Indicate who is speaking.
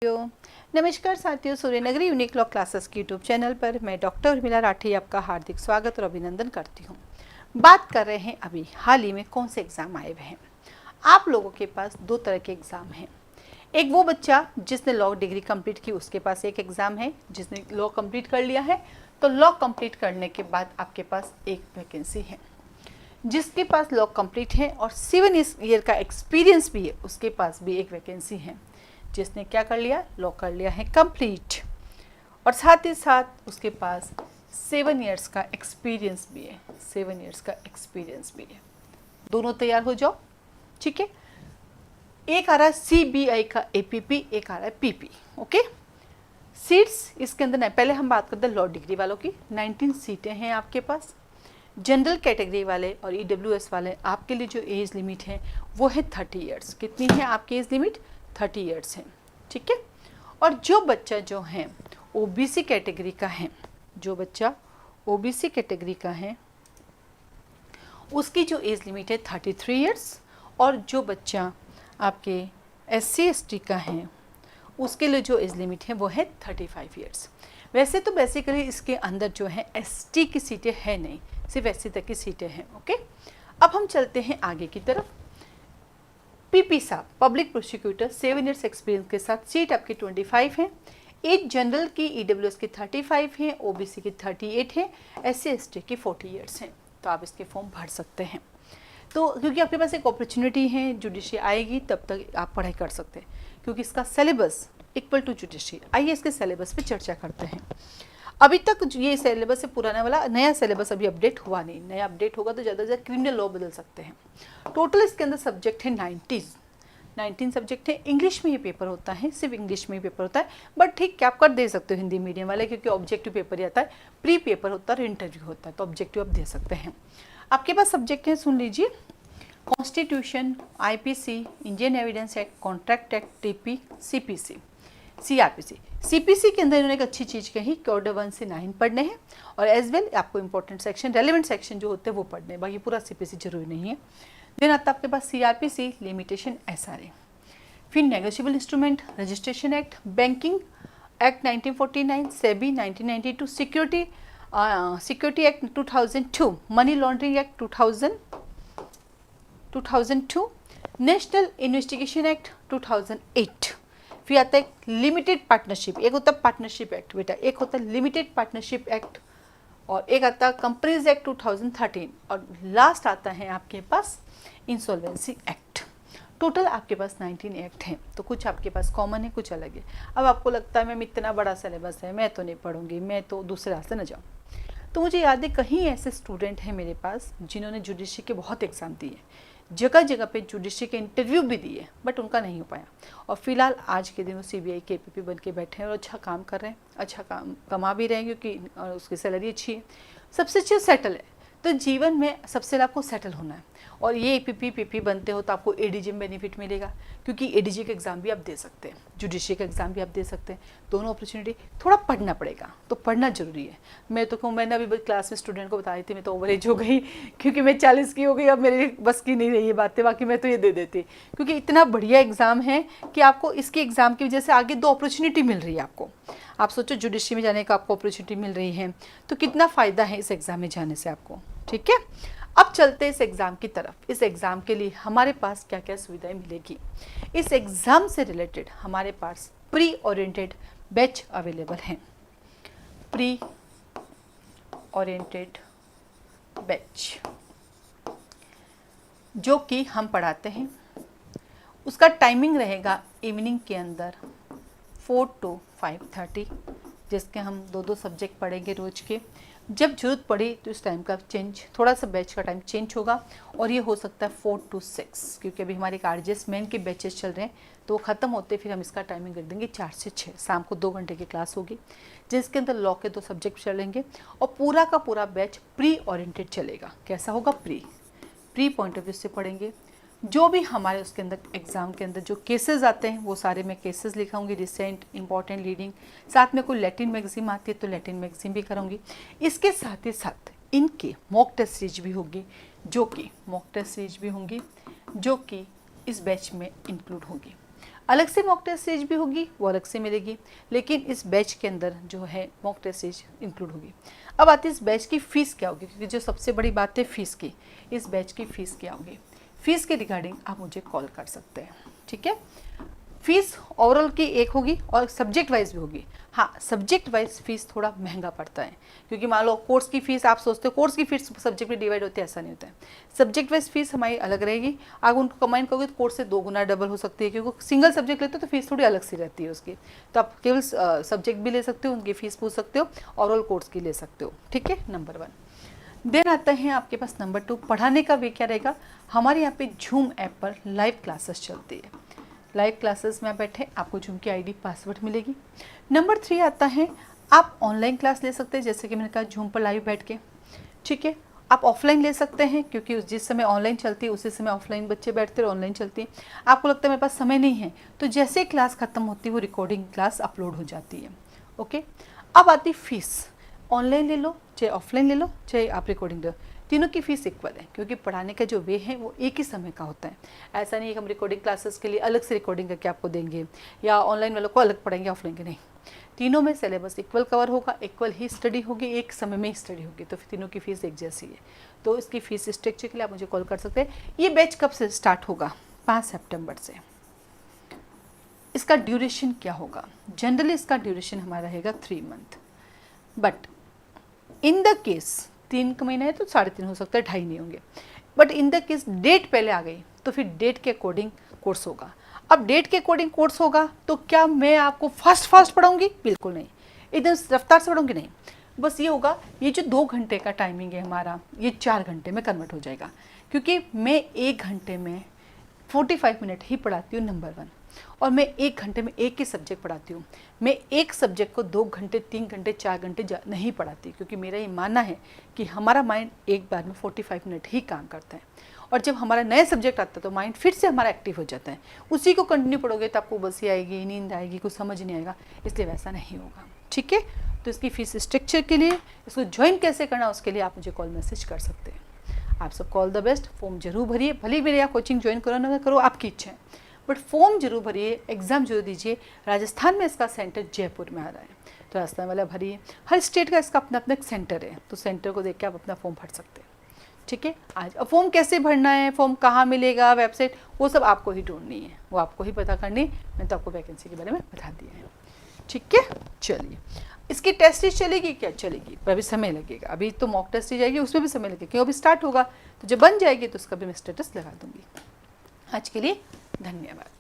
Speaker 1: साथियों, नमस्कार साथियों, सूर्यनगरी यूनिक लॉ क्लासेस की यूट्यूब चैनल पर मैं डॉक्टर उर्मिला राठी आपका हार्दिक स्वागत और अभिनंदन करती हूँ। बात कर रहे हैं अभी हाल ही में कौन से एग्ज़ाम आए हुए हैं। आप लोगों के पास दो तरह के एग्ज़ाम हैं। एक वो बच्चा जिसने लॉ डिग्री कंप्लीट की, उसके पास एक एग्ज़ाम है। जिसने लॉ कंप्लीट कर लिया है तो लॉ कंप्लीट करने के बाद आपके पास एक वैकेंसी है। जिसके पास लॉ कंप्लीट है और 7 ईयर का एक्सपीरियंस भी है, उसके पास भी एक वैकेंसी है। जिसने क्या कर लिया, लॉ कर लिया है कंप्लीट, और साथ ही साथ उसके पास 7 ईयर्स का एक्सपीरियंस भी है। 7 ईयर्स का एक्सपीरियंस भी है। दोनों तैयार हो जाओ, ठीक है। एक आ रहा है CBI का APP, एक आ रहा है PP। ओके, सीट्स इसके अंदर नहीं। पहले हम बात करते हैं लॉ डिग्री वालों की। 19 सीटें हैं आपके पास। जनरल कैटेगरी वाले और EWS वाले आपके लिए जो एज लिमिट है वो है 30 ईयर्स। कितनी है आपकी एज लिमिट? 30 ईयर्स है, ठीक है। और जो बच्चा जो है OBC कैटेगरी का है, जो बच्चा OBC कैटेगरी का है उसकी जो एज लिमिट है 33 ईयर्स, और जो बच्चा आपके SC ST का है उसके लिए जो एज लिमिट है वो है 35 ईयर्स। वैसे तो बेसिकली इसके अंदर जो है ST की सीटें है नहीं, सिर्फ SC तक की सीटें हैं। ओके, अब हम चलते हैं आगे की तरफ। PP साहब, पब्लिक प्रोसिक्यूटर, 7 ईयर्स एक्सपीरियंस के साथ, सीट आपकी 25 है। एज जनरल की EWS की 35 है, OBC की 38 है, SC ST की 40 ईयर्स हैं। तो आप इसके फॉर्म भर सकते हैं। तो क्योंकि आपके पास एक अपॉर्चुनिटी है, जुडिशरी आएगी तब तक आप पढ़ाई कर सकते हैं, क्योंकि इसका सिलेबस इक्वल टू जुडिशरी। आइए इसके सिलेबस पे चर्चा करते हैं। अभी तक ये सिलेबस है पुराना वाला, नया सिलेबस अभी अपडेट हुआ नहीं। नया अपडेट होगा तो ज़्यादा से ज़्यादा क्रिमिनल लॉ बदल सकते हैं। टोटल इसके अंदर सब्जेक्ट है 19 सब्जेक्ट है। इंग्लिश में ये पेपर होता है, सिर्फ इंग्लिश में ही पेपर होता है, बट ठीक है आप कर दे सकते हो हिंदी मीडियम वाले, क्योंकि ऑब्जेक्टिव पेपर ही आता है, प्री पेपर होता है और इंटरव्यू होता है, तो ऑब्जेक्टिव आप दे सकते हैं। आपके पास सब्जेक्ट है, सुन लीजिए, constitution, IPC, Indian evidence act, contract act, TP, CPC, CRPC। CPC के अंदर इन्होंने एक अच्छी चीज़ कही कि ऑर्डर 1 से 9 पढ़ने हैं, और एज वेल आपको इंपॉर्टेंट सेक्शन, रेलिवेंट सेक्शन जो होते हैं वो पढ़ने हैं, बाकी पूरा CPC जरूरी नहीं है। देन आता है आपके पास CRPC, लिमिटेशन, SRA। फिर negotiable instrument registration act, banking act 1949, SEBI 1992, security act 2002, money laundering act 2002, national investigation act 2008। फिर आता है लिमिटेड पार्टनरशिप, एक होता है पार्टनरशिप एक्ट बेटा, एक होता है लिमिटेड पार्टनरशिप एक्ट, और एक आता है कंपनीज एक्ट 2013, और लास्ट आता है आपके पास इंसॉल्वेंसी एक्ट। टोटल आपके पास 19 एक्ट हैं। तो कुछ आपके पास कॉमन है, कुछ अलग है। अब आपको लगता है मैम इतना बड़ा सिलेबस है, मैं तो नहीं पढ़ूंगी, मैं तो दूसरे रास्ते न जाऊँ। तो मुझे याद है कहीं ऐसे स्टूडेंट हैं मेरे पास जिन्होंने जुडिशरी के बहुत एग्ज़ाम दिए, जगह जगह पे जुडिशरी के इंटरव्यू भी दिए, बट उनका नहीं हो पाया। और फिलहाल आज के दिन वो CBI के APP बन के बैठे हैं और अच्छा काम कर रहे हैं, अच्छा काम कमा भी रहे हैं, क्योंकि उसकी सैलरी अच्छी है, सबसे अच्छी सेटल है। तो जीवन में सबसे पहले आपको सेटल होना है, और ये APP PP बनते हो तो आपको ADG में बेनिफिट मिलेगा, क्योंकि ADG का एग्ज़ाम भी आप दे सकते हैं, जुडिशरी का एग्ज़ाम भी आप दे सकते हैं। दोनों अपॉर्चुनिटी, थोड़ा पढ़ना पड़ेगा, तो पढ़ना जरूरी है। मैं तो कहूँ, मैंने अभी क्लास में स्टूडेंट को बताई थी, मैं तो ओवर एज हो गई, क्योंकि मैं 40 की हो गई, अब मेरे बस की नहीं रही ये बातें, बाकी मैं तो ये दे देती, क्योंकि इतना बढ़िया एग्ज़ाम है कि आपको इसके एग्ज़ाम की वजह से आगे 2 अपॉर्चुनिटी मिल रही है आपको। आप सोचो जुडिशरी में जाने का आपको अपॉर्चुनिटी मिल रही है, तो कितना फ़ायदा है इस एग्ज़ाम में जाने से आपको, ठीक है। अब चलते हैं इस एग्ज़ाम की तरफ। इस एग्ज़ाम के लिए हमारे पास क्या क्या सुविधाएं मिलेगी। इस एग्ज़ाम से रिलेटेड हमारे पास प्री ओरिएंटेड बैच अवेलेबल हैं। प्री ओरिएंटेड बैच जो कि हम पढ़ाते हैं, उसका टाइमिंग रहेगा इवनिंग के अंदर 4 to 5:30, जिसके हम 2 सब्जेक्ट पढ़ेंगे रोज के। जब जरूरत पड़ी तो इस टाइम का चेंज, थोड़ा सा बैच का टाइम चेंज होगा, और ये हो सकता है 4 to 6, क्योंकि अभी हमारे RGS मेन के बैचेस चल रहे हैं, तो वो ख़त्म होते फिर हम इसका टाइमिंग कर देंगे 4 से 6। शाम को 2 घंटे की क्लास होगी, जिसके अंदर लॉ के 2 सब्जेक्ट चलेंगे, और पूरा का पूरा बैच प्री ओरिएंटेड चलेगा। कैसा होगा? प्री पॉइंट ऑफ व्यू से पढ़ेंगे। जो भी हमारे उसके अंदर एग्ज़ाम के अंदर जो केसेस आते हैं वो सारे मैं केसेस लिखाऊंगी, रिसेंट, इंपॉर्टेंट, लीडिंग। साथ में कोई लैटिन मैगजीन आती है तो लैटिन मैगजीन भी कराऊंगी। इसके साथ ही साथ इनके मॉक टेस्ट सीरीज भी होगी, जो कि इस बैच में इंक्लूड होगी। अलग से मॉक टेस्ट सीरीज भी होगी, वो अलग से मिलेगी, लेकिन इस बैच के अंदर जो है मॉक टेस्ट सीरीज इंक्लूड होगी। अब आती है इस बैच की फ़ीस क्या होगी, क्योंकि जो सबसे बड़ी बात है फ़ीस की, इस बैच की फ़ीस क्या होगी। फ़ीस के रिगार्डिंग आप मुझे कॉल कर सकते हैं, ठीक है। फीस ओवरऑल की एक होगी और सब्जेक्ट वाइज भी होगी। हाँ, सब्जेक्ट वाइज फीस थोड़ा महंगा पड़ता है, क्योंकि मान लो कोर्स की फीस आप सोचते हो कोर्स की फीस सब्जेक्ट में डिवाइड होती है, ऐसा नहीं होता है। सब्जेक्ट वाइज फीस हमारी अलग रहेगी। आप उनको कंबाइन करोगे तो कोर्स से 2 गुना डबल हो सकती है, क्योंकि सिंगल सब्जेक्ट लेते हो तो फीस थोड़ी अलग सी रहती है उसकी। तो आप केवल सब्जेक्ट भी ले सकते हो, उनकी फीस पूछ सकते हो, ओवरऑल कोर्स की ले सकते हो, ठीक है, नंबर 1। देन आता है आपके पास नंबर 2, पढ़ाने का वे क्या रहेगा। हमारे यहाँ पे झूम ऐप पर लाइव क्लासेस चलती है। लाइव क्लासेस में आप बैठे आपको जूम की आईडी पासवर्ड मिलेगी। नंबर 3 आता है आप ऑनलाइन क्लास ले सकते हैं, जैसे कि मैंने कहा झूम पर लाइव बैठ के, ठीक है। आप ऑफलाइन ले सकते हैं, क्योंकि जिस समय ऑनलाइन चलती है उसी समय ऑफलाइन बच्चे बैठते हैं, ऑनलाइन चलती है। आपको लगता है मेरे पास समय नहीं है, तो जैसे क्लास खत्म होती है वो रिकॉर्डिंग क्लास अपलोड हो जाती है, ओके। अब आती फीस, ऑनलाइन ले लो चाहे ऑफलाइन ले लो चाहे आप रिकॉर्डिंग लो, तीनों की फ़ीस इक्वल है, क्योंकि पढ़ाने का जो वे है वो एक ही समय का होता है। ऐसा नहीं है कि हम रिकॉर्डिंग क्लासेस के लिए अलग से रिकॉर्डिंग करके आपको देंगे या ऑनलाइन वालों को अलग पढ़ाएंगे ऑफलाइन के, नहीं। तीनों में सिलेबस इक्वल कवर होगा, इक्वल ही स्टडी होगी, एक समय में ही स्टडी होगी, तो फिर तीनों की फ़ीस एक जैसी है। तो इसकी फ़ीस स्ट्रक्चर के लिए आप मुझे कॉल कर सकते हैं। ये बैच कब से स्टार्ट होगा, 5 सितंबर से। इसका ड्यूरेशन क्या होगा, जनरली इसका ड्यूरेशन हमारा रहेगा 3 month, but in the case 3 का महीना है तो 3.5 हो सकता है, 2.5 नहीं होंगे। But in the case date पहले आ गई तो फिर डेट के अकॉर्डिंग कोर्स होगा। अब डेट के अकॉर्डिंग कोर्स होगा तो क्या मैं आपको फास्ट पढ़ाऊंगी, बिल्कुल नहीं, एकदम रफ्तार से पढ़ूंगी नहीं। बस ये होगा, ये जो 2 घंटे का टाइमिंग है हमारा, ये 4 घंटे में कन्वर्ट हो जाएगा, क्योंकि मैं 1 घंटे में 45 मिनट ही पढ़ाती हूँ, नंबर 1। और मैं 1 घंटे में एक ही सब्जेक्ट पढ़ाती हूँ। मैं एक सब्जेक्ट को 2 घंटे 3 घंटे 4 घंटे नहीं पढ़ाती, क्योंकि मेरा ये मानना है कि हमारा माइंड एक बार में 45 मिनट ही काम करता है, और जब हमारा नया सब्जेक्ट आता है तो माइंड फिर से हमारा एक्टिव हो जाता है। उसी को कंटिन्यू पढ़ोगे तो आपको बसी आएगी, नींद आएगी, कुछ समझ नहीं आएगा, इसलिए वैसा नहीं होगा, ठीक है। तो इसकी फीस स्ट्रक्चर के लिए, इसको ज्वाइन कैसे करना उसके लिए आप मुझे कॉल मैसेज कर सकते हैं। आप सबको ऑल द बेस्ट। फॉर्म जरूर भरिए, भले मेरे यहाँ कोचिंग ज्वाइन करो ना करो, आपकी इच्छा है, बट फॉर्म जरूर भरिए, एग्ज़ाम जरूर दीजिए। राजस्थान में इसका सेंटर जयपुर में आ रहा है, तो राजस्थान वाला भरिए। हर स्टेट का इसका अपना अपना एक सेंटर है, तो सेंटर को देख के आप अपना फॉर्म भर सकते हैं, ठीक है। आज अब फॉर्म कैसे भरना है, फॉर्म कहाँ मिलेगा, वेबसाइट, वो सब आपको ही ढूंढनी है, वो आपको ही पता करनी है। मैंने तो आपको वैकेंसी के बारे में बता दिया है, ठीक है। चलिए, इसकी टेस्ट ही चलेगी क्या, चलेगी, पर अभी समय लगेगा। अभी तो मॉक टेस्ट ही जाएगी, उसमें भी समय लगेगा, क्यों अभी स्टार्ट होगा, तो जब बन जाएगी तो उसका भी मैं स्टेटस लगा दूंगी। आज के लिए धन्यवाद।